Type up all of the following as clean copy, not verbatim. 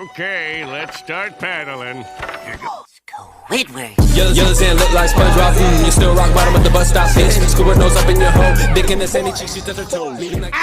Okay, let's start paddling. Squidward. Yellow's in look like SpongeBob. You still rock bottom at the bus stop, bitch. Squidward nose up in your hole. Dick in the sandy cheeks, she touch her toes. Leaning like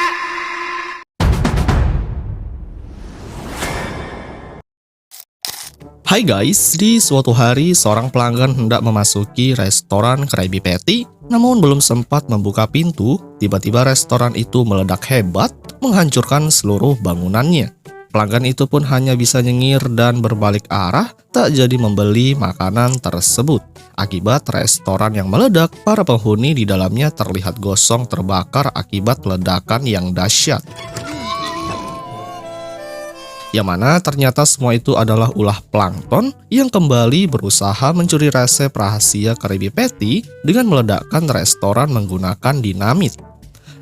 Hai guys, di suatu hari seorang pelanggan hendak memasuki restoran Krabby Patty, namun belum sempat membuka pintu, tiba-tiba restoran itu meledak hebat, menghancurkan seluruh bangunannya. Pelanggan itu pun hanya bisa nyengir dan berbalik arah, tak jadi membeli makanan tersebut. Akibat restoran yang meledak, para penghuni di dalamnya terlihat gosong terbakar akibat ledakan yang dahsyat. Yang mana ternyata semua itu adalah ulah plankton yang kembali berusaha mencuri resep rahasia Krabby Patty dengan meledakkan restoran menggunakan dinamit.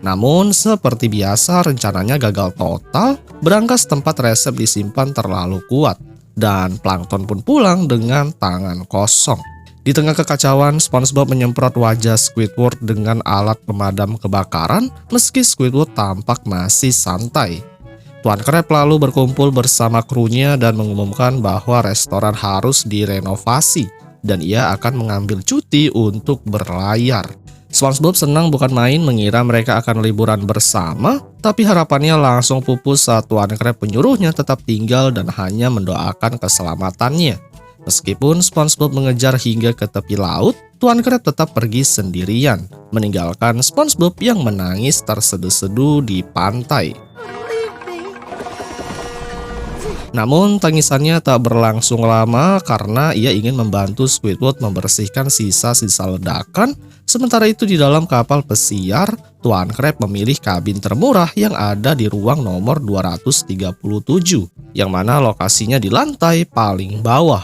Namun seperti biasa rencananya gagal total, berangkas tempat resep disimpan terlalu kuat, dan plankton pun pulang dengan tangan kosong. Di tengah kekacauan, SpongeBob menyemprot wajah Squidward dengan alat pemadam kebakaran meski Squidward tampak masih santai. Tuan Krab lalu berkumpul bersama krunya dan mengumumkan bahwa restoran harus direnovasi dan ia akan mengambil cuti untuk berlayar. SpongeBob senang bukan main mengira mereka akan liburan bersama, tapi harapannya langsung pupus saat Tuan Krab menyuruhnya tetap tinggal dan hanya mendoakan keselamatannya. Meskipun SpongeBob mengejar hingga ke tepi laut, Tuan Krab tetap pergi sendirian, meninggalkan SpongeBob yang menangis terseduh-seduh di pantai. Namun tangisannya tak berlangsung lama karena ia ingin membantu Squidward membersihkan sisa-sisa ledakan. Sementara itu di dalam kapal pesiar, Tuan Krab memilih kabin termurah yang ada di ruang nomor 237, yang mana lokasinya di lantai paling bawah.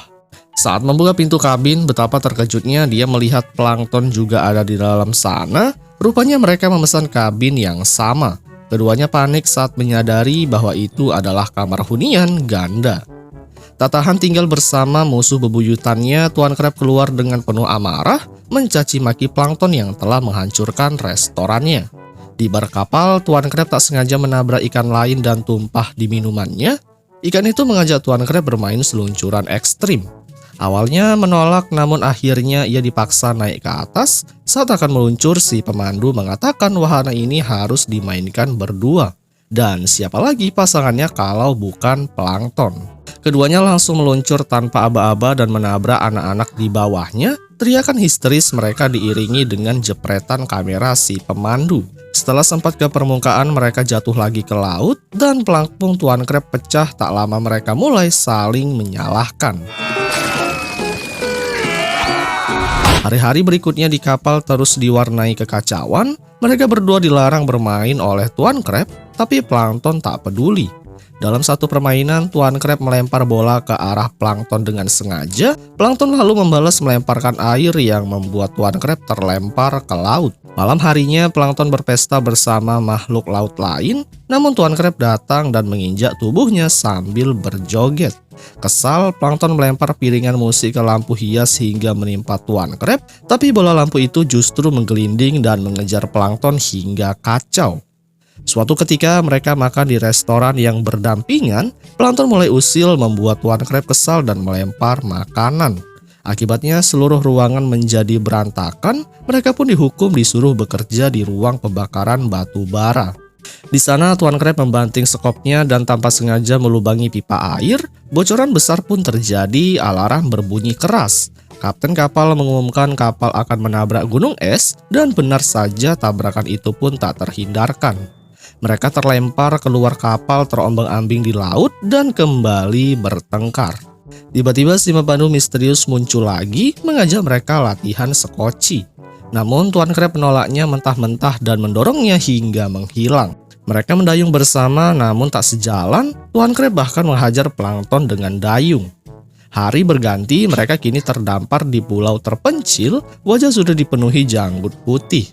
Saat membuka pintu kabin, betapa terkejutnya dia melihat plankton juga ada di dalam sana. Rupanya mereka memesan kabin yang sama. Keduanya panik saat menyadari bahwa itu adalah kamar hunian ganda. Tak tahan tinggal bersama musuh bebuyutannya, Tuan Krab keluar dengan penuh amarah, mencaci maki plankton yang telah menghancurkan restorannya. Di bar kapal, Tuan Krab tak sengaja menabrak ikan lain dan tumpah di minumannya. Ikan itu mengajak Tuan Krab bermain seluncuran ekstrim. Awalnya menolak, namun akhirnya ia dipaksa naik ke atas. Saat akan meluncur, si pemandu mengatakan wahana ini harus dimainkan berdua. Dan siapa lagi pasangannya kalau bukan plankton. Keduanya langsung meluncur tanpa aba-aba dan menabrak anak-anak di bawahnya. Teriakan histeris mereka diiringi dengan jepretan kamera si pemandu. Setelah sempat ke permukaan, mereka jatuh lagi ke laut. Dan pelampung Tuan Krab pecah, tak lama mereka mulai saling menyalahkan. Hari-hari berikutnya di kapal terus diwarnai kekacauan. Mereka berdua dilarang bermain oleh Tuan Krab, tapi plankton tak peduli. Dalam satu permainan, Tuan Krab melempar bola ke arah plankton dengan sengaja. Plankton lalu membalas melemparkan air yang membuat Tuan Krab terlempar ke laut. Malam harinya, plankton berpesta bersama makhluk laut lain. Namun Tuan Krab datang dan menginjak tubuhnya sambil berjoget. Kesal, plankton melempar piringan musik ke lampu hias hingga menimpa Tuan Krab, tapi bola lampu itu justru menggelinding dan mengejar plankton hingga kacau. Suatu ketika mereka makan di restoran yang berdampingan, plankton mulai usil membuat Tuan Krab kesal dan melempar makanan. Akibatnya seluruh ruangan menjadi berantakan, mereka pun dihukum disuruh bekerja di ruang pembakaran batu bara. Di sana Tuan Krab membanting sekopnya dan tanpa sengaja melubangi pipa air. Bocoran besar pun terjadi, alarm berbunyi keras. Kapten kapal mengumumkan kapal akan menabrak gunung es dan benar saja tabrakan itu pun tak terhindarkan. Mereka terlempar keluar kapal terombang-ambing di laut dan kembali bertengkar. Tiba-tiba si pemandu misterius muncul lagi mengajak mereka latihan sekoci. Namun Tuan Krab menolaknya mentah-mentah dan mendorongnya hingga menghilang. Mereka mendayung bersama namun tak sejalan, Tuan Krab bahkan menghajar plankton dengan dayung. Hari berganti, mereka kini terdampar di pulau terpencil, wajah sudah dipenuhi janggut putih.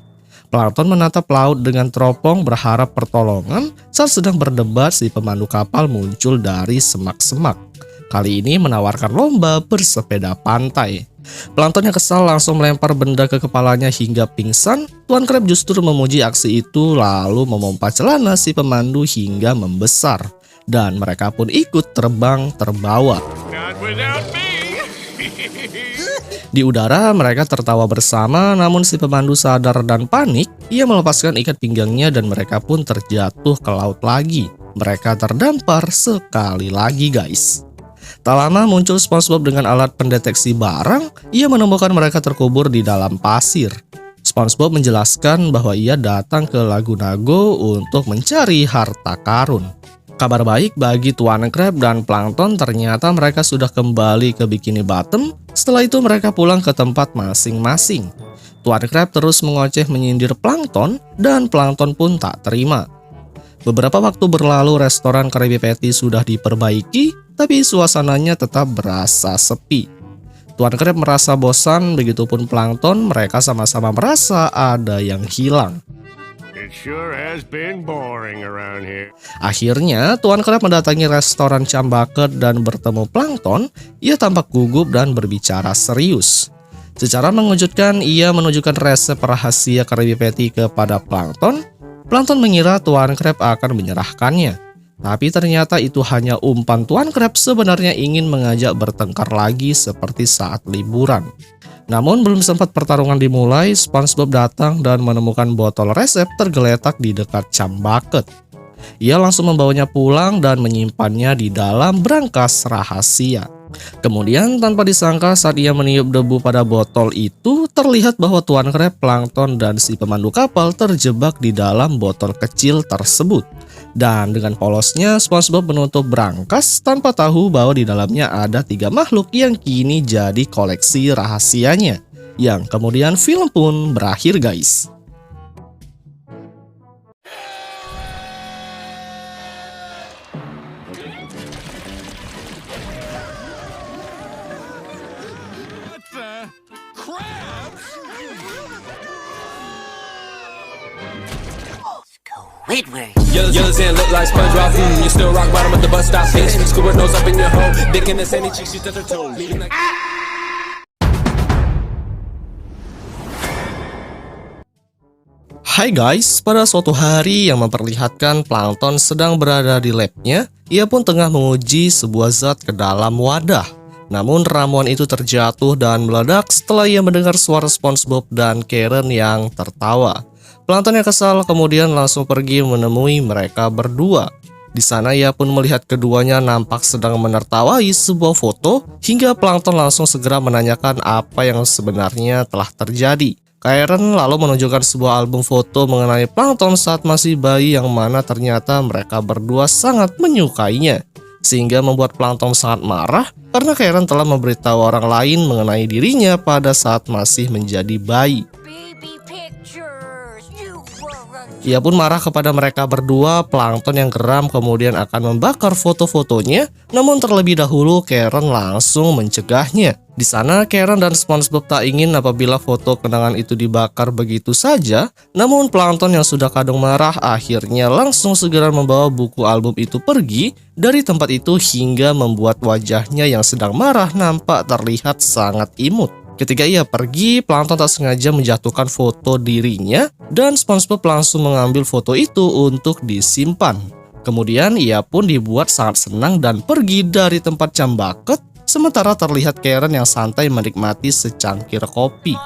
Plankton menatap laut dengan teropong berharap pertolongan. Saat sedang berdebat, si pemandu kapal muncul dari semak-semak. Kali ini menawarkan lomba bersepeda pantai. Plankton yang kesal langsung melempar benda ke kepalanya hingga pingsan. Tuan Krab justru memuji aksi itu lalu memompa celana si pemandu hingga membesar. dan mereka pun ikut terbang terbawa. Not without me. Di udara mereka tertawa bersama, namun si pemandu sadar dan panik. Ia melepaskan ikat pinggangnya dan mereka pun terjatuh ke laut lagi. Mereka terdampar sekali lagi guys. Tak lama muncul SpongeBob dengan alat pendeteksi barang. Ia menemukan mereka terkubur di dalam pasir. SpongeBob menjelaskan bahwa ia datang ke Lagunago untuk mencari harta karun. Kabar baik bagi Tuan Crab dan Plankton, ternyata mereka sudah kembali ke Bikini Bottom. Setelah itu mereka pulang ke tempat masing-masing. Tuan Crab terus mengoceh menyindir Plankton dan Plankton pun tak terima. Beberapa waktu berlalu restoran Krabby Patty sudah diperbaiki, tapi suasananya tetap berasa sepi. Tuan Crab merasa bosan, begitupun Plankton, mereka sama-sama merasa ada yang hilang. It sure has been boring around here. Akhirnya, Tuan Crab mendatangi restoran Cambucket dan bertemu Plankton. Ia tampak gugup dan berbicara serius. Secara mengejutkan, ia menunjukkan resep rahasia Krabby Patty kepada Plankton. Plankton mengira Tuan Crab akan menyerahkannya. Tapi ternyata itu hanya umpan Tuan Crab sebenarnya ingin mengajak bertengkar lagi seperti saat liburan. Namun belum sempat pertarungan dimulai, SpongeBob datang dan menemukan botol resep tergeletak di dekat Cambucket. Ia langsung membawanya pulang dan menyimpannya di dalam brankas rahasia. Kemudian tanpa disangka saat ia meniup debu pada botol itu, terlihat bahwa Tuan Crab, Plankton, dan si pemandu kapal terjebak di dalam botol kecil tersebut. Dan dengan polosnya, SpongeBob menutup brankas tanpa tahu bahwa di dalamnya ada 3 makhluk yang kini jadi koleksi rahasianya. Yang kemudian film pun berakhir guys. Squidward. Yellows and look like SpongeBob. You still rock bottom at the bus stop. Bitch, Squidward nose up in your hole. Dick in the sandy cheeks, she touch her toes. Leaving like... Hai guys, pada suatu hari yang memperlihatkan Plankton sedang berada di labnya, ia pun tengah menguji sebuah zat ke dalam wadah. Namun ramuan itu terjatuh dan meledak setelah ia mendengar suara SpongeBob dan Karen yang tertawa. Plankton yang kesal kemudian langsung pergi menemui mereka berdua. Di sana ia pun melihat keduanya nampak sedang menertawai sebuah foto, hingga Plankton langsung segera menanyakan apa yang sebenarnya telah terjadi. Karen lalu menunjukkan sebuah album foto mengenai Plankton saat masih bayi yang mana ternyata mereka berdua sangat menyukainya. Sehingga membuat Plankton sangat marah karena Karen telah memberitahu orang lain mengenai dirinya pada saat masih menjadi bayi. Ia pun marah kepada mereka berdua. Plankton yang geram kemudian akan membakar foto-fotonya, namun terlebih dahulu Karen langsung mencegahnya. Di sana Karen dan SpongeBob tak ingin apabila foto kenangan itu dibakar begitu saja, namun Plankton yang sudah kadung marah akhirnya langsung segera membawa buku album itu pergi dari tempat itu hingga membuat wajahnya yang sedang marah nampak terlihat sangat imut. Ketika ia pergi, Plankton tak sengaja menjatuhkan foto dirinya dan SpongeBob langsung mengambil foto itu untuk disimpan. Kemudian ia pun dibuat sangat senang dan pergi dari tempat Cambucket, sementara terlihat Karen yang santai menikmati secangkir kopi.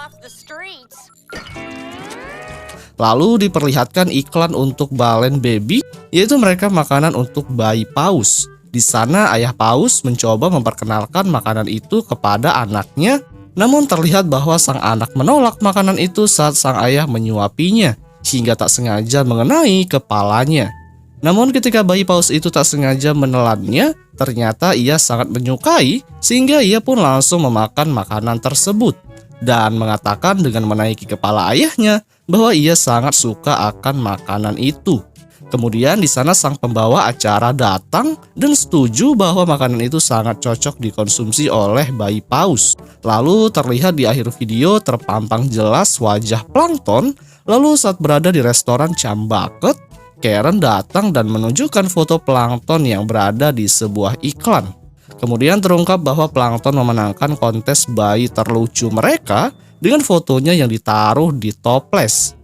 Lalu diperlihatkan iklan untuk Balen Baby, yaitu mereka makanan untuk bayi paus. Di sana ayah paus mencoba memperkenalkan makanan itu kepada anaknya. Namun terlihat bahwa sang anak menolak makanan itu saat sang ayah menyuapinya, hingga tak sengaja mengenai kepalanya. Namun ketika bayi paus itu tak sengaja menelannya, ternyata ia sangat menyukai, sehingga ia pun langsung memakan makanan tersebut. Dan mengatakan dengan menaiki kepala ayahnya bahwa ia sangat suka akan makanan itu. Kemudian di sana sang pembawa acara datang dan setuju bahwa makanan itu sangat cocok dikonsumsi oleh bayi paus. Lalu terlihat di akhir video terpampang jelas wajah Plankton. Lalu saat berada di restoran Cambucket, Karen datang dan menunjukkan foto Plankton yang berada di sebuah iklan. Kemudian terungkap bahwa Plankton memenangkan kontes bayi terlucu mereka dengan fotonya yang ditaruh di toples.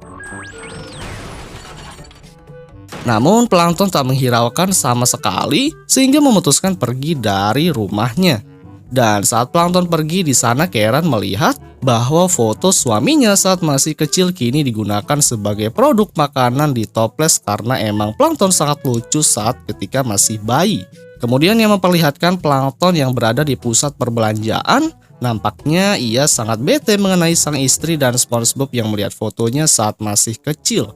Namun plankton tak menghiraukan sama sekali sehingga memutuskan pergi dari rumahnya. Dan saat plankton pergi, di sana Karen melihat bahwa foto suaminya saat masih kecil kini digunakan sebagai produk makanan di toples karena emang plankton sangat lucu saat ketika masih bayi. Kemudian yang memperlihatkan plankton yang berada di pusat perbelanjaan, nampaknya ia sangat bete mengenai sang istri dan SpongeBob yang melihat fotonya saat masih kecil.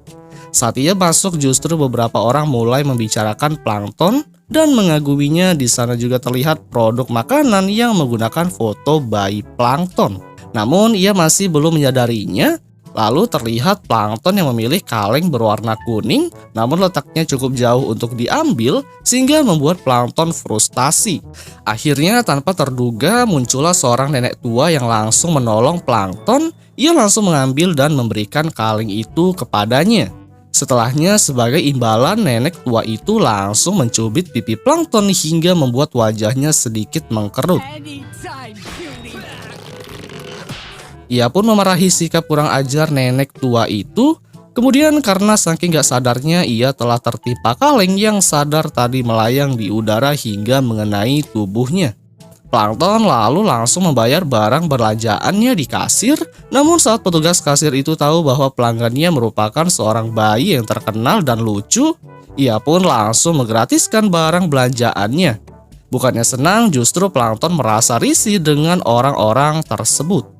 Saat ia masuk, justru beberapa orang mulai membicarakan plankton dan mengaguminya. Di sana juga terlihat produk makanan yang menggunakan foto bayi plankton. Namun ia masih belum menyadarinya. Lalu terlihat plankton yang memilih kaleng berwarna kuning, namun letaknya cukup jauh untuk diambil sehingga membuat plankton frustasi. Akhirnya tanpa terduga muncullah seorang nenek tua yang langsung menolong plankton. Ia langsung mengambil dan memberikan kaleng itu kepadanya. Setelahnya, sebagai imbalan, nenek tua itu langsung mencubit pipi plankton hingga membuat wajahnya sedikit mengkerut. Ia pun memarahi sikap kurang ajar nenek tua itu. Kemudian karena saking gak sadarnya, ia telah tertimpa kaleng yang sadar tadi melayang di udara hingga mengenai tubuhnya. Plankton lalu langsung membayar barang belanjaannya di kasir. Namun saat petugas kasir itu tahu bahwa pelanggannya merupakan seorang bayi yang terkenal dan lucu, ia pun langsung menggratiskan barang belanjaannya. Bukannya senang, justru plankton merasa risih dengan orang-orang tersebut.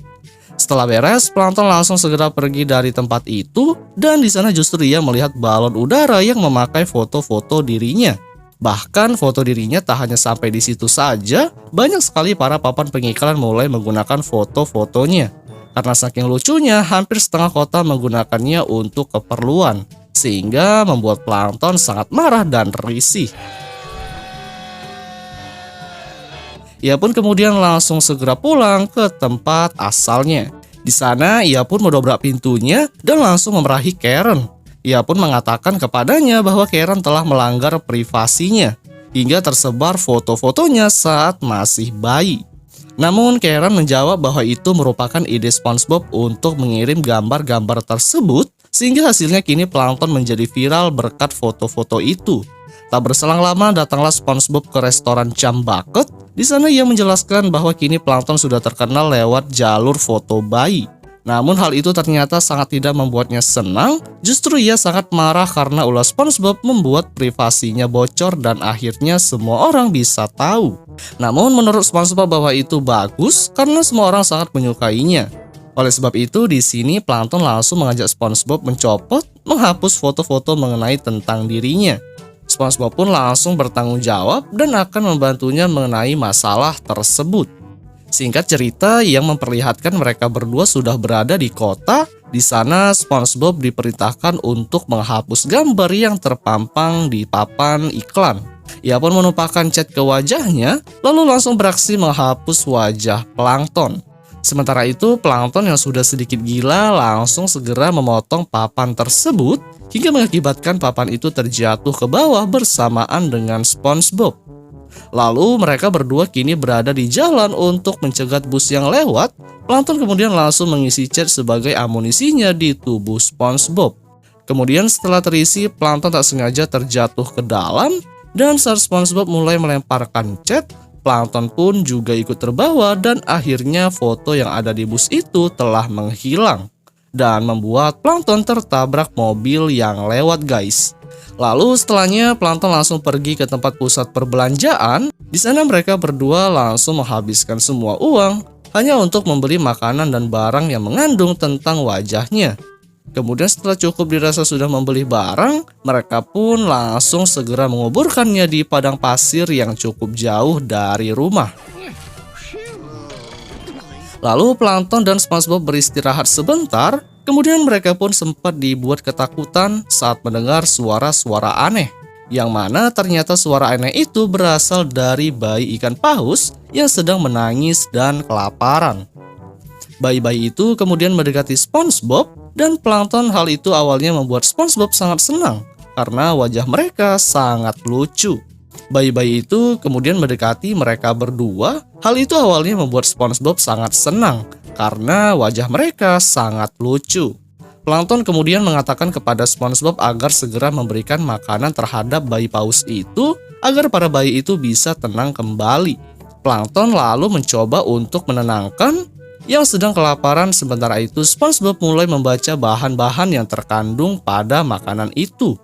Setelah beres, plankton langsung segera pergi dari tempat itu, dan di sana justru ia melihat balon udara yang memakai foto-foto dirinya. Bahkan foto dirinya tak hanya sampai di situ saja, banyak sekali para papan pengiklan mulai menggunakan foto-fotonya. Karena saking lucunya, hampir setengah kota menggunakannya untuk keperluan, sehingga membuat plankton sangat marah dan risih. Ia pun kemudian langsung segera pulang ke tempat asalnya. Di sana ia pun mendobrak pintunya dan langsung memarahi Karen. Ia pun mengatakan kepadanya bahwa Karen telah melanggar privasinya hingga tersebar foto-fotonya saat masih bayi. Namun Karen menjawab bahwa itu merupakan ide SpongeBob untuk mengirim gambar-gambar tersebut, sehingga hasilnya kini plankton menjadi viral berkat foto-foto itu. Tak berselang lama datanglah SpongeBob ke restoran Chum Bucket. Di sana ia menjelaskan bahwa kini plankton sudah terkenal lewat jalur foto bayi. Namun hal itu ternyata sangat tidak membuatnya senang, justru ia sangat marah karena ulah SpongeBob membuat privasinya bocor dan akhirnya semua orang bisa tahu. Namun menurut SpongeBob bahwa itu bagus karena semua orang sangat menyukainya. Oleh sebab itu di sini plankton langsung mengajak SpongeBob menghapus foto-foto mengenai tentang dirinya. SpongeBob pun langsung bertanggung jawab dan akan membantunya mengenai masalah tersebut. Singkat cerita, yang memperlihatkan mereka berdua sudah berada di kota. Di sana SpongeBob diperintahkan untuk menghapus gambar yang terpampang di papan iklan. Ia pun menumpahkan cat ke wajahnya, lalu langsung beraksi menghapus wajah plankton. Sementara itu, plankton yang sudah sedikit gila langsung segera memotong papan tersebut hingga mengakibatkan papan itu terjatuh ke bawah bersamaan dengan SpongeBob. Lalu mereka berdua kini berada di jalan untuk mencegat bus yang lewat. Plankton kemudian langsung mengisi cat sebagai amunisinya di tubuh SpongeBob. Kemudian setelah terisi, plankton tak sengaja terjatuh ke dalam, dan saat SpongeBob mulai melemparkan cat, plankton pun juga ikut terbawa dan akhirnya foto yang ada di bus itu telah menghilang dan membuat plankton tertabrak mobil yang lewat, guys. Lalu setelahnya plankton langsung pergi ke tempat pusat perbelanjaan. Di sana mereka berdua langsung menghabiskan semua uang hanya untuk membeli makanan dan barang yang mengandung tentang wajahnya. Kemudian setelah cukup dirasa sudah membeli barang, mereka pun langsung segera menguburkannya di padang pasir yang cukup jauh dari rumah. Lalu plankton dan SpongeBob beristirahat sebentar. Kemudian mereka pun sempat dibuat ketakutan saat mendengar suara-suara aneh, yang mana ternyata suara aneh itu berasal dari bayi ikan paus yang sedang menangis dan kelaparan. Bayi-bayi itu kemudian mendekati SpongeBob, dan plankton hal itu awalnya membuat SpongeBob sangat senang karena wajah mereka sangat lucu. Bayi-bayi itu kemudian mendekati mereka berdua. Hal itu awalnya membuat SpongeBob sangat senang karena wajah mereka sangat lucu. Plankton kemudian mengatakan kepada SpongeBob agar segera memberikan makanan terhadap bayi paus itu agar para bayi itu bisa tenang kembali. Plankton lalu mencoba untuk menenangkan yang sedang kelaparan. Sementara itu SpongeBob mulai membaca bahan-bahan yang terkandung pada makanan itu.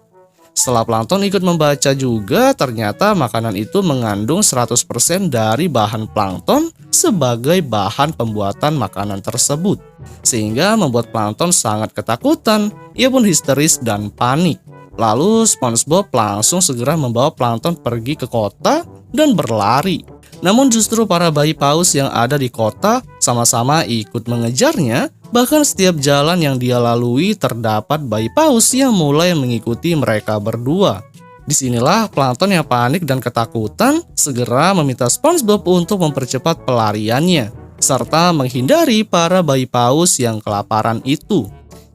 Setelah Plankton ikut membaca juga, ternyata makanan itu mengandung 100% dari bahan plankton sebagai bahan pembuatan makanan tersebut. Sehingga membuat Plankton sangat ketakutan, ia pun histeris dan panik. Lalu SpongeBob langsung segera membawa Plankton pergi ke kota dan berlari. Namun justru para bayi paus yang ada di kota sama-sama ikut mengejarnya. Bahkan setiap jalan yang dia lalui terdapat bayi paus yang mulai mengikuti mereka berdua. Disinilah Plankton yang panik dan ketakutan segera meminta SpongeBob untuk mempercepat pelariannya serta menghindari para bayi paus yang kelaparan itu.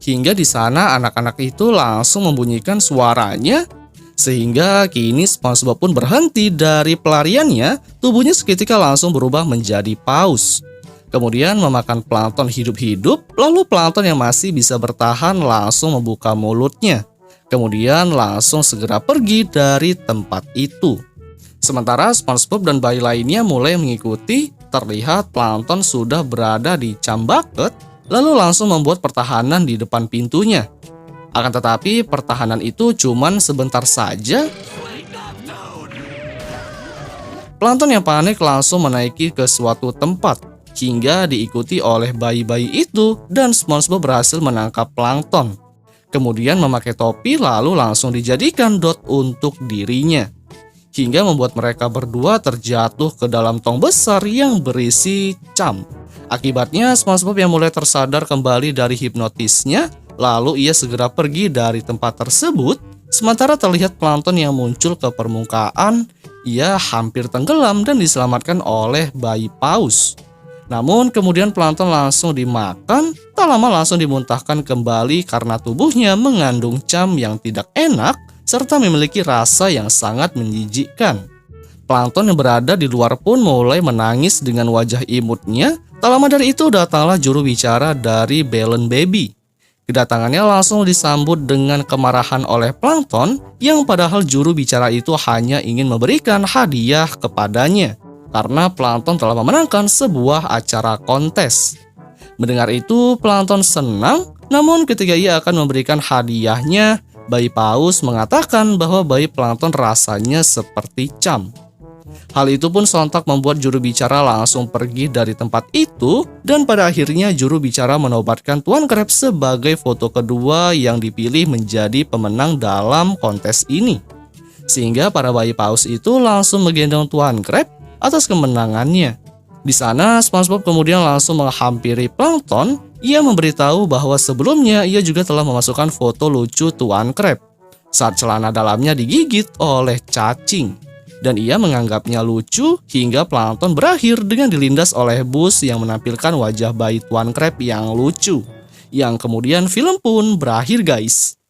Hingga di sana anak-anak itu langsung membunyikan suaranya. Sehingga kini SpongeBob pun berhenti dari pelariannya, tubuhnya seketika langsung berubah menjadi paus. Kemudian memakan Plankton hidup-hidup, lalu Plankton yang masih bisa bertahan langsung membuka mulutnya. Kemudian langsung segera pergi dari tempat itu. Sementara SpongeBob dan bayi lainnya mulai mengikuti, terlihat Plankton sudah berada di Chum Bucket, lalu langsung membuat pertahanan di depan pintunya. Akan tetapi pertahanan itu cuman sebentar saja. Plankton yang panik langsung menaiki ke suatu tempat hingga diikuti oleh bayi-bayi itu dan SpongeBob berhasil menangkap Plankton. Kemudian memakai topi lalu langsung dijadikan dot untuk dirinya. Hingga membuat mereka berdua terjatuh ke dalam tong besar yang berisi chum. Akibatnya SpongeBob yang mulai tersadar kembali dari hipnotisnya, lalu ia segera pergi dari tempat tersebut. Sementara terlihat Plankton yang muncul ke permukaan, ia hampir tenggelam dan diselamatkan oleh bayi paus. Namun kemudian Plankton langsung dimakan, tak lama langsung dimuntahkan kembali karena tubuhnya mengandung chum yang tidak enak serta memiliki rasa yang sangat menjijikkan. Plankton yang berada di luar pun mulai menangis dengan wajah imutnya. Tak lama dari itu datanglah juru bicara dari Balloon Baby. Kedatangannya langsung disambut dengan kemarahan oleh Plankton yang padahal juru bicara itu hanya ingin memberikan hadiah kepadanya karena Plankton telah memenangkan sebuah acara kontes. Mendengar itu, Plankton senang, namun ketika ia akan memberikan hadiahnya, bayi paus mengatakan bahwa bayi Plankton rasanya seperti chum. Hal itu pun sontak membuat juru bicara langsung pergi dari tempat itu, dan pada akhirnya juru bicara menobatkan Tuan Krab sebagai foto kedua yang dipilih menjadi pemenang dalam kontes ini. Sehingga para bayi paus itu langsung menggendong Tuan Krab atas kemenangannya. Di sana SpongeBob kemudian langsung menghampiri Plankton. Ia memberitahu bahwa sebelumnya ia juga telah memasukkan foto lucu Tuan Krab saat celana dalamnya digigit oleh cacing, dan ia menganggapnya lucu hingga Plankton berakhir dengan dilindas oleh bus yang menampilkan wajah bayi Tuan Krab yang lucu. Yang kemudian film pun berakhir guys.